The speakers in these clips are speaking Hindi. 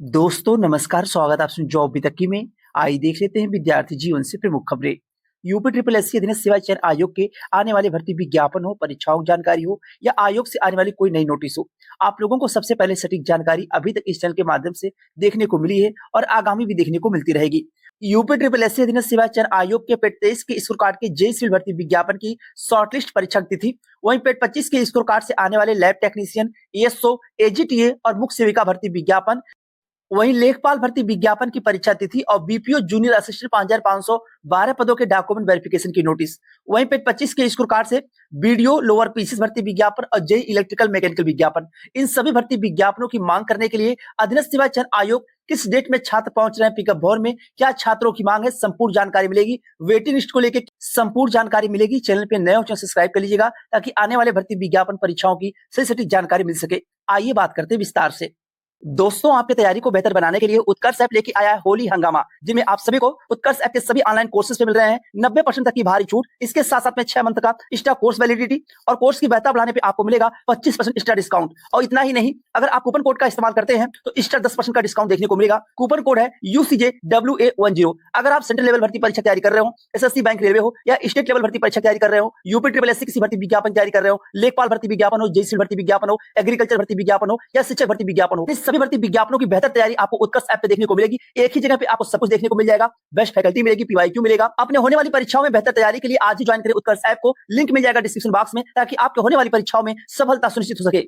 दोस्तों नमस्कार, स्वागत है आपसे जॉब वितकी में। आइए देख लेते हैं विद्यार्थी जीवन से प्रमुख खबरें। यूपी ट्रिपल एस अधीनस्थ सेवा चयन आयोग के आने वाले भर्ती विज्ञापन हो, परीक्षाओं की जानकारी हो या आयोग से आने वाली कोई नई नोटिस हो, आप लोगों को सबसे पहले सटीक जानकारी अभी तक इस चैनल के माध्यम से देखने को मिली है और आगामी भी देखने को मिलती रहेगी। यूपी ट्रिपल एस अधीनस्थ सेवा चयन आयोग के पेड 23 के स्कोर कार्ड के जेई सिविल भर्ती विज्ञापन की शॉर्टलिस्ट परीक्षा की तिथि, वहीं पेड 25 के स्कोर कार्ड से आने वाले लैब टेक्नीशियन, एएसओ, एजीटीए और मुख्य सेविका भर्ती विज्ञापन, वहीं लेखपाल भर्ती विज्ञापन की परीक्षा तिथि और बीपीओ जूनियर असिस्टेंट 5512 पदों के डॉक्यूमेंट वेरिफिकेशन की नोटिस, वहीं पेड 25 के स्कोर कार्ड से बीडीओ लोअर पीसीस भर्ती विज्ञापन और जेई इलेक्ट्रिकल मैकेनिकल विज्ञापन, इन सभी भर्ती विज्ञापनों की मांग करने के लिए अधीनस्थ सेवा चयन आयोग किस डेट में छात्र पहुंच रहे हैं पिकअप भवन में, क्या छात्रों की मांग है, संपूर्ण जानकारी मिलेगी। वेटिंग लिस्ट को लेकर संपूर्ण जानकारी मिलेगी। चैनल पे नए हो चैनल सब्सक्राइब कर लीजिएगा ताकि आने वाले भर्ती विज्ञापन परीक्षाओं की सही सटीक जानकारी मिल सके। आइए बात करते हैं विस्तार से। दोस्तों, आपकी तैयारी को बेहतर बनाने के लिए उत्कर्ष ऐप लेके आया है होली हंगामा, जिसमें आप सभी को उत्कर्ष ऐप के सभी ऑनलाइन कोर्सेज पे मिल रहे हैं 90% तक की भारी छूट। इसके साथ साथ में 6 मंथ का एक्स्ट्रा कोर्स वैलिडिटी और कोर्स की बेहतर बढ़ाने पे आपको मिलेगा 25% एक्स्ट्रा डिस्काउंट। और इतना ही नहीं, अगर आप कूपन कोड का इस्तेमाल करते हैं तो एक्स्ट्रा 10% का डिस्काउंट देखने को मिलेगा। कूपन कोड है UCJWA10। अगर आप सेंट्रल लेवल भर्ती परीक्षा तैयारी कर रहे हो, एसएससी बैंक रेलवे हो या स्टेट लेवल भर्ती परीक्षा तैयारी कर रहे हो, यूपी ट्रिपल एस किसी भर्ती विज्ञापन तैयारी कर रहे हो, लेखपाल भर्ती विज्ञापन हो, जेई भर्ती विज्ञापन हो, एग्रीकल्चर भर्ती विज्ञापन हो या शिक्षक भर्ती विज्ञापन हो, इस सभी भर्ती विज्ञापनों की बेहतर तैयारी आपको उत्कर्ष ऐप पे देखने को मिलेगी। एक ही जगह पे आपको सब कुछ देखने को मिल जाएगा। बेस्ट फैकल्टी मिलेगी, पीवाईक्यू मिलेगा। अपने होने वाली परीक्षाओं में बेहतर तैयारी के लिए आज ही ज्वाइन करें उत्कर्ष ऐप को। लिंक मिल जाएगा डिस्क्रिप्शन बॉक्स में, ताकि आपके होने वाली परीक्षाओं में सफलता सुनिश्चित हो सके।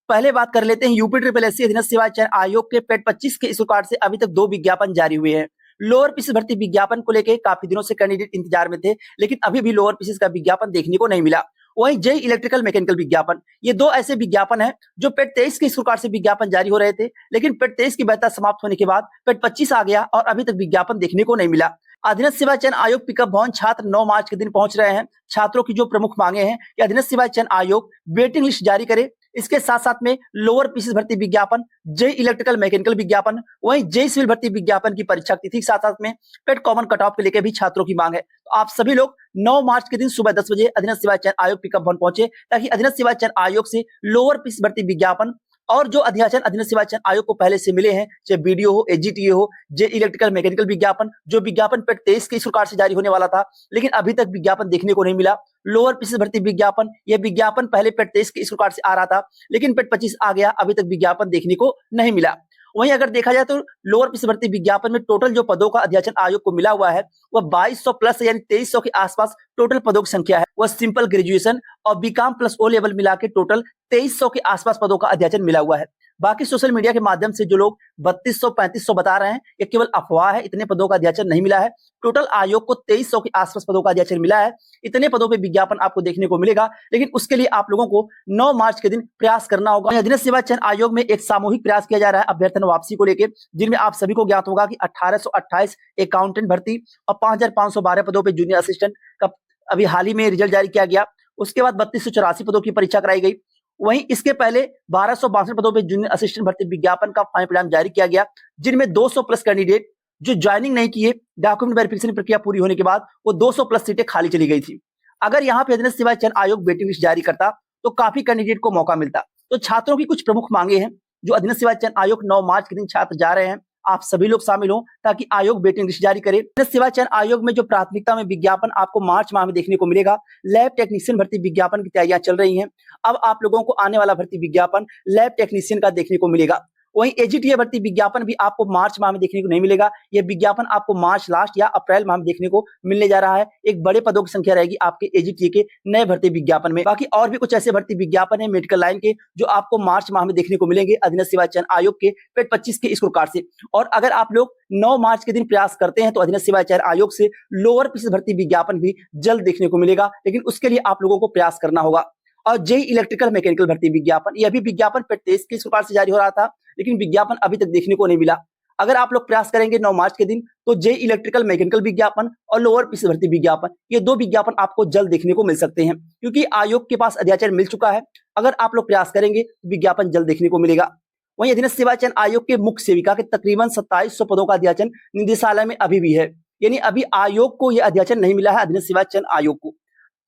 पहले बात कर लेते हैं यूपी ट्रिपल एस अधीनस्थ सेवा चयन आयोग के पेड 25 के स्कोर कार्ड से अभी तक 2 विज्ञापन जारी हुए हैं। लोअर पीसीस भर्ती विज्ञापन को लेकर काफी दिनों से कैंडिडेट इंतजार में थे, लेकिन अभी भी लोअर पीसीस का विज्ञापन देखने को नहीं मिला। वहीं जेई इलेक्ट्रिकल मैकेनिकल विज्ञापन, ये 2 ऐसे विज्ञापन हैं जो पेड 23 के स्कोर कार्ड से विज्ञापन जारी हो रहे थे, लेकिन पेड 23 की वैधता समाप्त होने के बाद पेड 25 आ गया और अभी तक विज्ञापन देखने को नहीं मिला। अधीनस्थ सेवा चयन आयोग पिकअप भवन छात्र 9 मार्च के दिन पहुंच रहे हैं। छात्रों की जो प्रमुख मांगे हैं कि अधीनस्थ सेवा चयन आयोग वेटिंग लिस्ट जारी करे, इसके साथ साथ में लोअर पीसीस भर्ती विज्ञापन, जेई इलेक्ट्रिकल मैकेनिकल विज्ञापन, वहीं जेई सिविल भर्ती विज्ञापन की परीक्षा तिथि के साथ साथ में पेड कॉमन कट ऑफ के लेकर भी छात्रों की मांग है। तो आप सभी लोग 9 मार्च के दिन सुबह 10 बजे अधीनस्थ सेवा चयन आयोग पिकअप भवन पहुंचे, ताकि अधीनस्थ सेवा चयन आयोग से लोअर पीसीस भर्ती विज्ञापन और जो अध्याचन अधीनस्थ सेवा चयन आयोग को पहले से मिले हैं, चाहे बीडीओ हो, एजीटीए हो, जे इलेक्ट्रिकल मैकेनिकल विज्ञापन, जो विज्ञापन पेड 23 के स्कोर कार्ड से जारी होने वाला था, लेकिन अभी तक विज्ञापन देखने को नहीं मिला। लोअर पीसीस भर्ती विज्ञापन, यह विज्ञापन पहले पेड 23 के स्कोर कार्ड से आ रहा था, लेकिन पेड 25 आ गया, अभी तक विज्ञापन देखने को नहीं मिला। वहीं अगर देखा जाए तो लोअर पीसीस भर्ती विज्ञापन में टोटल जो पदों का अध्याचन आयोग को मिला हुआ है वह 2200 प्लस यानी 2300 के आसपास टोटल पदों की संख्या है। वह सिंपल ग्रेजुएशन और बीकॉम प्लस ओ लेवल मिला के टोटल 2300 के आसपास पदों का अध्याचन मिला हुआ है। बाकी सोशल मीडिया के माध्यम से जो लोग 3200 3500 बता रहे हैं, ये केवल अफवाह है। इतने पदों का अध्याचन नहीं मिला है। टोटल आयोग को 2300 के आसपास पदों का अध्याचन मिला है। इतने पदों पे विज्ञापन आपको देखने को मिलेगा, लेकिन उसके लिए आप लोगों को 9 मार्च के दिन प्रयास करना होगा। अधीनस्थ सेवा चयन आयोग में एक सामूहिक प्रयास किया जा रहा है अभ्यर्थन वापसी को लेकर, जिनमें आप सभी को ज्ञात होगा कि 1828 अकाउंटेंट भर्ती और 5512 पदों पर जूनियर असिस्टेंट का अभी हाल ही में रिजल्ट जारी किया गया। उसके बाद 3284 पदों की परीक्षा कराई गई। वहीं इसके पहले 1262 पदों पे जूनियर असिस्टेंट भर्ती विज्ञापन का फाइनल परिणाम जारी किया गया, जिनमें 200 प्लस कैंडिडेट जो ज्वाइनिंग नहीं किए, डॉक्यूमेंट वेरिफिकेशन प्रक्रिया पूरी होने के बाद वो 200 प्लस सीटें खाली चली गई थी। अगर यहाँ पे अधीनस्थ सेवा चयन आयोग वेटिंग लिस्ट जारी करता तो काफी कैंडिडेट को मौका मिलता। तो छात्रों की कुछ प्रमुख मांगे हैं जो अधीनस्थ सेवा चयन आयोग 9 मार्च के दिन छात्र जा रहे हैं। आप सभी लोग शामिल हो ताकि आयोग वेटिंग लिस्ट जारी करे। अधीनस्थ सेवा चयन आयोग में जो प्राथमिकता में विज्ञापन आपको मार्च माह में देखने को मिलेगा, लैब टेक्नीशियन भर्ती विज्ञापन की तैयारियां चल रही हैं। अब आप लोगों को आने वाला भर्ती विज्ञापन लैब टेक्नीशियन का देखने को मिलेगा। वहीं एजीटीए भर्ती विज्ञापन भी आपको मार्च माह में देखने को नहीं मिलेगा। यह विज्ञापन आपको मार्च लास्ट या अप्रैल माह में देखने को मिलने जा रहा है। एक बड़े पदों की संख्या रहेगी आपके एजीटीए के नए भर्ती विज्ञापन में। बाकी और भी कुछ ऐसे भर्ती विज्ञापन है मेडिकल लाइन के, जो आपको मार्च माह में देखने को मिलेंगे अधीनस्थ सेवा चयन आयोग के पेड 25 के स्कोर कार्ड से। और अगर आप लोग 9 मार्च के दिन प्रयास करते हैं तो अधीनस्थ सेवा चयन आयोग से लोअर पीसीस भर्ती विज्ञापन भी जल्द देखने को मिलेगा, लेकिन उसके लिए आप लोगों को प्रयास करना होगा। और जेई इलेक्ट्रिकल मैकेनिकल भर्ती विज्ञापन, यह भी विज्ञापन पेड 23 के स्कोर कार्ड से जारी हो रहा था, लेकिन विज्ञापन अभी तक देखने को नहीं मिला। अगर आप लोग प्रयास करेंगे 9 मार्च के दिन तो जेई इलेक्ट्रिकल मैकेनिकल विज्ञापन और लोअर पीसीस भर्ती विज्ञापन, ये 2 विज्ञापन आपको जल्द देखने को मिल सकते हैं, क्योंकि आयोग के पास अध्याचन मिल चुका है। अगर आप लोग प्रयास करेंगे तो विज्ञापन जल्द देखने को मिलेगा। वहीं अधीनस्थ सेवा चयन आयोग के मुख्य सेविका के तकरीबन 2700 पदों का अध्याचन निदेशालय में अभी भी है, यानी अभी आयोग को यह अध्याचन नहीं मिला है। अधीनस्थ सेवा चयन आयोग को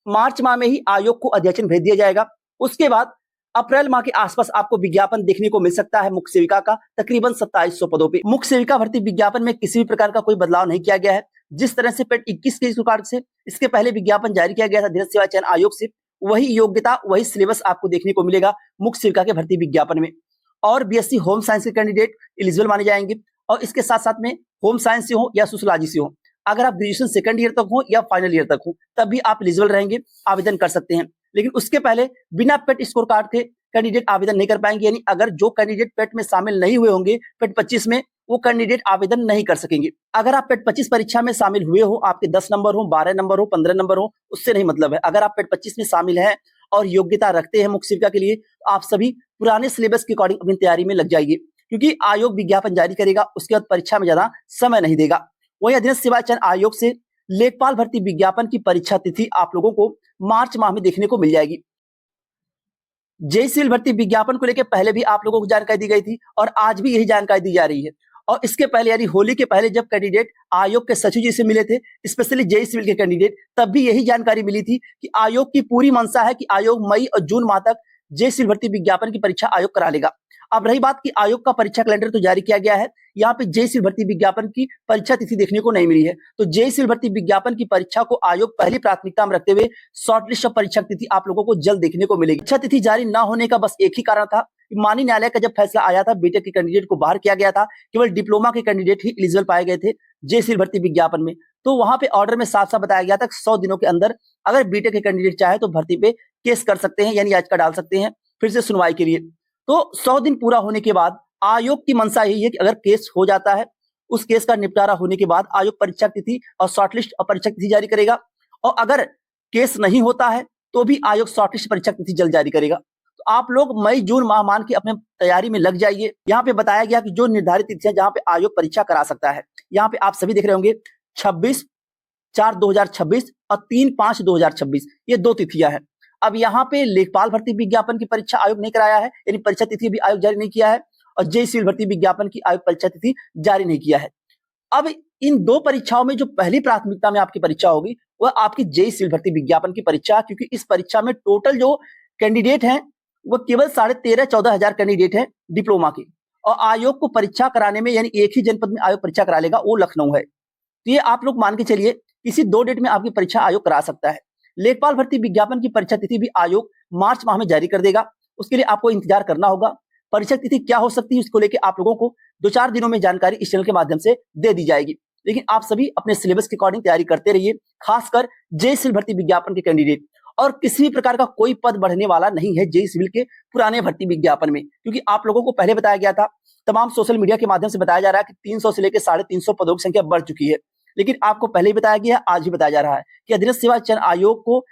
मार्च माह में ही आयोग को अध्याचन भेज दिया जाएगा। उसके बाद अप्रैल माह के आसपास आपको विज्ञापन देखने को मिल सकता है मुख्य सेविका का तकरीबन 2700 पदों पे। मुख्य सेविका भर्ती विज्ञापन में किसी भी प्रकार का कोई बदलाव नहीं किया गया है। जिस तरह से पेट 21 के स्कोर कार्ड से इसके पहले विज्ञापन जारी किया गया था अधीनस्थ सेवा चयन आयोग से, वही योग्यता वही सिलेबस आपको देखने को मिलेगा मुख्य सेविका के भर्ती विज्ञापन में। और बीएससी होम साइंस के कैंडिडेट एलिजिबल माने जाएंगे, और इसके साथ साथ में होम साइंस से हो या सोशियोलॉजी से हो, अगर आप ग्रेजुएशन सेकंड ईयर तक हो या फाइनल ईयर तक हो तब भी आप एलिजिबल रहेंगे, आवेदन कर सकते हैं। लेकिन उसके पहले बिना पेट स्कोर कार्ड के कैंडिडेट आवेदन नहीं कर पाएंगे, यानी अगर जो कैंडिडेट पेट में शामिल नहीं हुए होंगे पेट 25 में, वो कैंडिडेट आवेदन नहीं कर सकेंगे। अगर आप पेट 25 परीक्षा में शामिल हुए हो, आपके 10 नंबर हो, 12 नंबर हो, 15 नंबर हो, उससे नहीं मतलब है। अगर आप पेट 25 में शामिल हैं और योग्यता रखते हैं मुख्य सेविका के लिए, आप सभी पुराने सिलेबस के अकॉर्डिंग अपनी तैयारी में लग जाइए, क्योंकि आयोग विज्ञापन जारी करेगा, उसके बाद परीक्षा में ज्यादा समय नहीं देगा। वही अधीनस्थ सेवा चयन आयोग से लेखपाल भर्ती विज्ञापन की परीक्षा तिथि आप लोगों को मार्च माह में देखने को मिल जाएगी। जेईई सिविल भर्ती विज्ञापन को लेकर पहले भी आप लोगों को जानकारी दी गई थी और आज भी यही जानकारी दी जा रही है। और इसके पहले यानी होली के पहले जब कैंडिडेट आयोग के सचिव जी से मिले थे, स्पेशली जेईई सिविल के कैंडिडेट, तब भी यही जानकारी मिली थी कि आयोग की पूरी मंशा है कि आयोग मई और जून माह तक जेईई सिविल भर्ती विज्ञापन की परीक्षा आयोग करा लेगा। अब रही बात कि आयोग का परीक्षा कैलेंडर तो जारी किया गया है, यहाँ पे जेईई सिविल भर्ती विज्ञापन की परीक्षा तिथि देखने को नहीं मिली है। तो जेईई सिविल भर्ती विज्ञापन की परीक्षा को आयोग पहली प्राथमिकता में रखते हुए शॉर्टलिस्ट ऑफ परीक्षा तिथि आप लोगों को जल्द देखने को मिलेगी। परीक्षा तिथि जारी न होने का बस एक ही कारण था, माननीय न्यायालय का जब फैसला आया था, बीटेक के कैंडिडेट को बाहर किया गया था, केवल डिप्लोमा के कैंडिडेट ही एलिजिबल पाए गए थे जेईई सिविल भर्ती विज्ञापन में। तो वहां पे ऑर्डर में साफ साफ बताया गया था 100 दिनों के अंदर अगर बीटेक के कैंडिडेट चाहे तो भर्ती पे केस कर सकते हैं, यानी याचिका डाल सकते हैं फिर से सुनवाई के लिए। तो 100 दिन पूरा होने के बाद आयोग की मंशा यही है कि अगर केस हो जाता है, उस केस का निपटारा होने के बाद आयोग परीक्षा तिथि और शॉर्टलिस्ट और परीक्षा तिथि जारी करेगा। और अगर केस नहीं होता है तो भी आयोग शॉर्टलिस्ट परीक्षा तिथि जल्द जारी करेगा। तो आप लोग मई जून माह मान के अपने तैयारी में लग जाइए। यहाँ पे बताया गया कि जो निर्धारित तिथियां जहां पे आयोग परीक्षा करा सकता है, यहाँ पे आप सभी देख रहे होंगे 26/4/2026 और 3/5/2026, ये 2 तिथियां हैं। अब यहाँ पे लेखपाल भर्ती विज्ञापन की परीक्षा आयोग नहीं कराया है, यानी परीक्षा तिथि भी आयोग जारी नहीं किया है, और जेईई सिविल भर्ती विज्ञापन की आयोग परीक्षा तिथि जारी नहीं किया है। अब इन 2 परीक्षाओं में जो पहली प्राथमिकता में आपकी परीक्षा होगी वह आपकी जेईई सिविल भर्ती विज्ञापन की परीक्षा, क्योंकि इस परीक्षा में टोटल जो कैंडिडेट हैं वह केवल 13,500-14 हजार कैंडिडेट हैं डिप्लोमा के, और आयोग को परीक्षा कराने में यानी एक ही जनपद में आयोग परीक्षा करा लेगा, वो लखनऊ है। तो ये आप लोग मान के चलिए किसी 2 डेट में आपकी परीक्षा आयोग करा सकता है। लेखपाल भर्ती विज्ञापन की परीक्षा तिथि भी आयोग मार्च माह में जारी कर देगा, उसके लिए आपको इंतजार करना होगा। परीक्षा तिथि क्या हो सकती है उसको लेकर आप लोगों को 2-4 दिनों में जानकारी इस चैनल के माध्यम से दे दी जाएगी। लेकिन आप सभी अपने सिलेबस के अकॉर्डिंग तैयारी करते रहिए, खासकर जेईई सिविल भर्ती विज्ञापन के कैंडिडेट। और किसी भी प्रकार का कोई पद बढ़ने वाला नहीं है जेईई सिविल के पुराने भर्ती विज्ञापन में, क्योंकि आप लोगों को पहले बताया गया था, तमाम सोशल मीडिया के माध्यम से बताया जा रहा है कि 300 से लेकर 350 पदों की संख्या बढ़ चुकी है। लेकिन आपको पहले ही बताया गया, आज भी बताया जा रहा है कि अधीनस्थ सेवा चयन आयोग को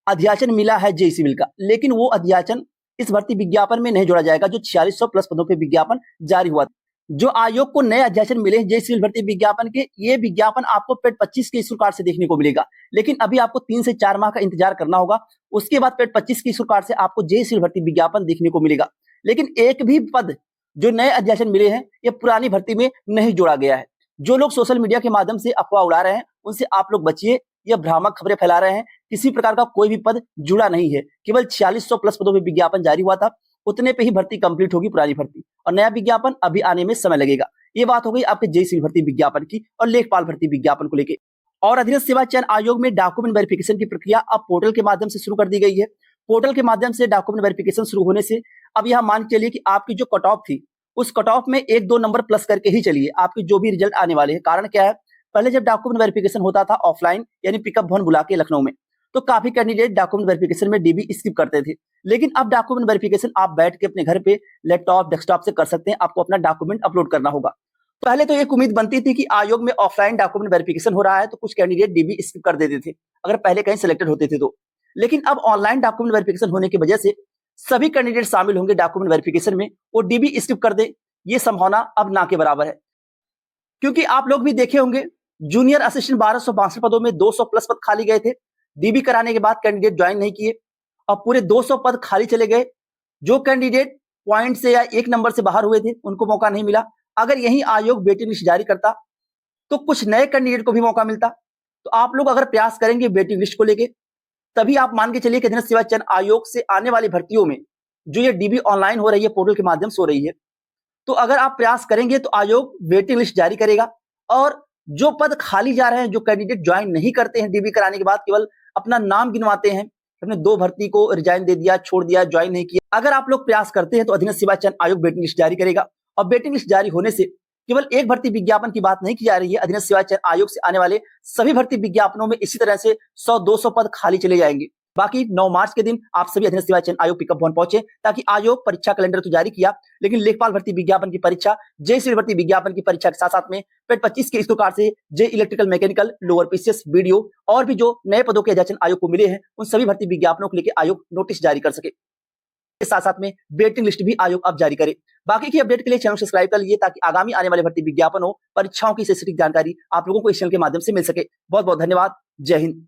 अध्याचन मिला है जेईई सिविल का, लेकिन वो अध्याचन इस भर्ती विज्ञापन में नहीं जोड़ा जाएगा जो 4600 प्लस पदों पे विज्ञापन जारी हुआ। जो आयोग को नए अध्याचन मिले जेईई सिविल भर्ती विज्ञापन के, ये विज्ञापन आपको पेट 25 के स्कोर कार्ड से देखने को मिलेगा, लेकिन अभी आपको 3 से 4 माह का इंतजार करना होगा। उसके बाद पेट 25 के स्कोर कार्ड से आपको जेईई सिविल भर्ती विज्ञापन देखने को मिलेगा। लेकिन एक भी पद जो नए अध्याचन मिले हैं ये पुरानी भर्ती में नहीं जोड़ा गया है। जो लोग सोशल मीडिया के माध्यम से अफवाह उड़ा रहे हैं उनसे आप लोग बचिए, यह भ्रामक खबरें फैला रहे हैं। किसी प्रकार का कोई भी पद जुड़ा नहीं है, केवल 4600 प्लस पदों में विज्ञापन जारी हुआ था, उतने पे ही भर्ती कंप्लीट होगी पुरानी भर्ती, और नया विज्ञापन अभी आने में समय लगेगा। ये बात हो गई आपके जेईई सिविल भर्ती विज्ञापन की और लेखपाल भर्ती विज्ञापन को लेकर। और अधीनस्थ सेवा चयन आयोग में डॉक्यूमेंट वेरिफिकेशन की प्रक्रिया अब पोर्टल के माध्यम से शुरू कर दी गई है। पोर्टल के माध्यम से डॉक्यूमेंट वेरिफिकेशन शुरू होने से अब यह मान के चलिए कि आपकी जो कट ऑफ थी उस कट ऑफ में 1-2 नंबर प्लस करके ही चलिए आपके जो भी रिजल्ट आने वाले हैं। कारण क्या है, पहले जब डॉक्यूमेंट वेरिफिकेशन होता था ऑफलाइन यानी पिकअप भवन बुला के लखनऊ में, तो काफी कैंडिडेट डॉक्यूमेंट वेरिफिकेशन में डीबी स्किप करते थे। लेकिन अब डॉक्यूमेंट वेरिफिकेशन आप बैठ के अपने घर पे लैपटॉप डेस्कटॉप से कर सकते हैं। आपको अपना डॉक्यूमेंट अपलोड करना होगा। पहले तो एक उम्मीद बनती थी कि आयोग में ऑफलाइन डॉक्यूमेंट वेरिफिकेशन हो रहा है तो कुछ कैंडिडेट डीबी स्किप कर देते थे अगर पहले कहीं सिलेक्टेड होते थे तो। लेकिन अब ऑनलाइन डॉक्यूमेंट वेरिफिकेशन होने की वजह से सभी कैंडिडेट शामिल होंगे डॉक्यूमेंट वेरिफिकेशन में, वो डीबी स्किप कर दे ये संभावना अब ना के बराबर है। क्योंकि आप लोग भी देखे होंगे जूनियर असिस्टेंट 1262 पदों में 200 प्लस पद खाली गए थे। डीबी कराने के बाद कैंडिडेट ज्वाइन नहीं किए और पूरे 200 पद खाली चले गए। जो कैंडिडेट पॉइंट से या 1 नंबर से बाहर हुए थे उनको मौका नहीं मिला। अगर यही आयोग वेटिंग लिस्ट जारी करता तो कुछ नए कैंडिडेट को भी मौका मिलता। तो आप लोग अगर प्रयास करेंगे वेटिंग लिस्ट को लेके, तभी आप मान के चलिए कि अधीनस्थ सेवा चयन आयोग से आने वाली भर्तियों में जो ये डीबी ऑनलाइन हो रही है, पोर्टल के माध्यम से हो रही है, तो अगर आप प्रयास करेंगे तो आयोग वेटिंग लिस्ट जारी करेगा और जो पद खाली जा रहे हैं, जो कैंडिडेट ज्वाइन नहीं करते हैं डीबी कराने के बाद, केवल अपना नाम गिनवाते हैं, हमने 2 भर्ती को रिजाइन दे दिया, छोड़ दिया, ज्वाइन नहीं किया, अगर आप लोग प्रयास करते हैं तो अधीनस्थ सेवा चयन आयोग वेटिंग लिस्ट जारी करेगा। और वेटिंग लिस्ट जारी होने से केवल एक भर्ती विज्ञापन की बात नहीं की जा रही है, अधीनस्थ सेवा चयन आयोग से आने वाले सभी भर्ती विज्ञापनों में इसी तरह से 100-200 पद खाली चले जाएंगे। बाकी 9 मार्च के दिन आप सभी अधीनस्थ सेवा चयन आयोग पिकअप भवन पहुंचे, ताकि आयोग परीक्षा कैलेंडर तो जारी किया, लेकिन लेखपाल भर्ती विज्ञापन की परीक्षा, जेई भर्ती विज्ञापन की परीक्षा के साथ साथ में पेड 25 के इस प्रकार से जे electrical mechanical lower PCS video और भी जो नए पदों के अध्याचन आयोग को मिले हैं, उन सभी भर्ती विज्ञापनों को लेकर आयोग नोटिस जारी कर सके। के साथ साथ में वेटिंग लिस्ट भी आयोग अब जारी करे। बाकी की अपडेट के लिए चैनल सब्सक्राइब कर लीजिए, ताकि आगामी आने वाले भर्ती विज्ञापनों, परीक्षाओं की सटीक जानकारी आप लोगों को इस चैनल के माध्यम से मिल सके। बहुत बहुत धन्यवाद। जय हिंद।